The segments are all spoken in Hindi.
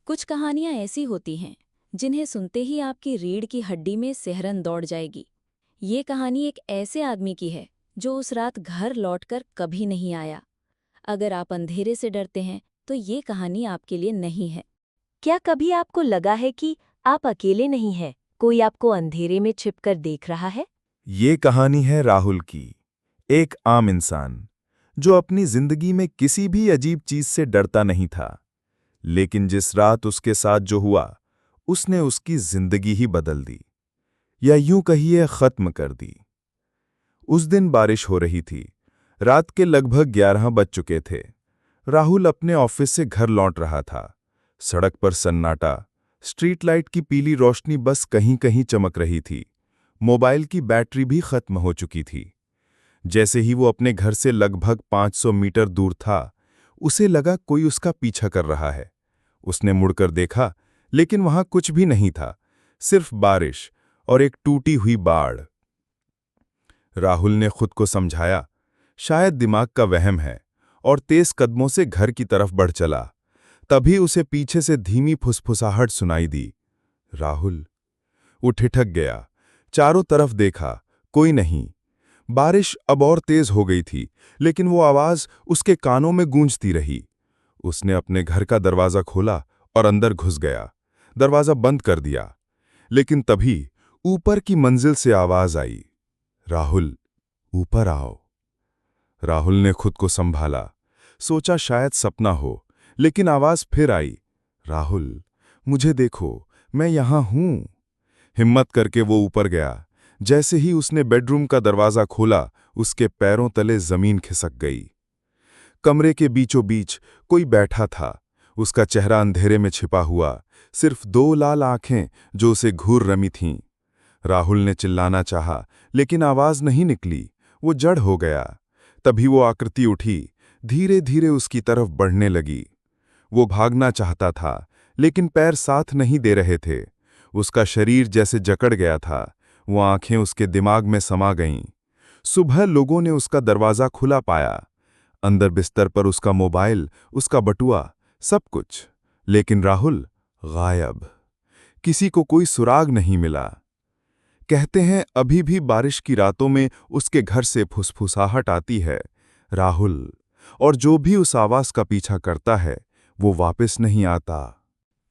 कुछ कहानियां ऐसी होती हैं जिन्हें सुनते ही आपकी रीढ़ की हड्डी में सिहरन दौड़ जाएगी। ये कहानी एक ऐसे आदमी की है जो उस रात घर लौटकर कभी नहीं आया। अगर आप अंधेरे से डरते हैं तो ये कहानी आपके लिए नहीं है। क्या कभी आपको लगा है कि आप अकेले नहीं हैं, कोई आपको अंधेरे में छिपकर देख रहा है? ये कहानी है राहुल की, एक आम इंसान जो अपनी जिंदगी में किसी भी अजीब चीज से डरता नहीं था। लेकिन जिस रात उसके साथ जो हुआ, उसने उसकी जिंदगी ही बदल दी, या यूं कहिए खत्म कर दी। उस दिन बारिश हो रही थी। रात के लगभग 11 बज चुके थे। राहुल अपने ऑफिस से घर लौट रहा था। सड़क पर सन्नाटा, स्ट्रीट लाइट की पीली रोशनी बस कहीं कहीं चमक रही थी। मोबाइल की बैटरी भी खत्म हो चुकी थी। जैसे ही वो अपने घर से लगभग 500 मीटर दूर था, उसे लगा कोई उसका पीछा कर रहा है। उसने मुड़कर देखा, लेकिन वहां कुछ भी नहीं था, सिर्फ बारिश और एक टूटी हुई बाड़। राहुल ने खुद को समझाया, शायद दिमाग का वहम है, और तेज कदमों से घर की तरफ बढ़ चला। तभी उसे पीछे से धीमी फुसफुसाहट सुनाई दी। राहुल वो ठिठक गया, चारों तरफ देखा, कोई नहीं। बारिश अब और तेज हो गई थी, लेकिन वो आवाज उसके कानों में गूंजती रही। उसने अपने घर का दरवाजा खोला और अंदर घुस गया। दरवाजा बंद कर दिया, लेकिन तभी ऊपर की मंजिल से आवाज आई, राहुल, ऊपर आओ। राहुल ने खुद को संभाला, सोचा शायद सपना हो, लेकिन आवाज फिर आई, राहुल, मुझे देखो, मैं यहां हूं। हिम्मत करके वो ऊपर गया। जैसे ही उसने बेडरूम का दरवाजा खोला, उसके पैरों तले जमीन खिसक गई। कमरे के बीचों बीच कोई बैठा था। उसका चेहरा अंधेरे में छिपा हुआ, सिर्फ 2 लाल आंखें जो उसे घूर रमी थीं। राहुल ने चिल्लाना चाहा, लेकिन आवाज नहीं निकली। वो जड़ हो गया। तभी वो आकृति उठी, धीरे धीरे उसकी तरफ बढ़ने लगी। वो भागना चाहता था, लेकिन पैर साथ नहीं दे रहे थे। उसका शरीर जैसे जकड़ गया था। वो आंखें उसके दिमाग में समा गईं। सुबह लोगों ने उसका दरवाजा खुला पाया। अंदर बिस्तर पर उसका मोबाइल, उसका बटुआ, सब कुछ। लेकिन राहुल गायब। किसी को कोई सुराग नहीं मिला। कहते हैं अभी भी बारिश की रातों में उसके घर से फुसफुसाहट आती है, राहुल, और जो भी उस आवाज का पीछा करता है, वो वापस नहीं आता।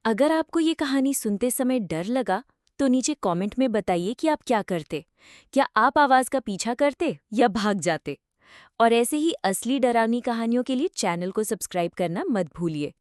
अगर आपको ये कहानी सुनते समय डर लगा, तो नीचे कमेंट में बताइए कि आप क्या करते। क्या आप आवाज का पीछा करते या भाग जाते? और ऐसे ही असली डरावनी कहानियों के लिए चैनल को सब्सक्राइब करना मत भूलिए।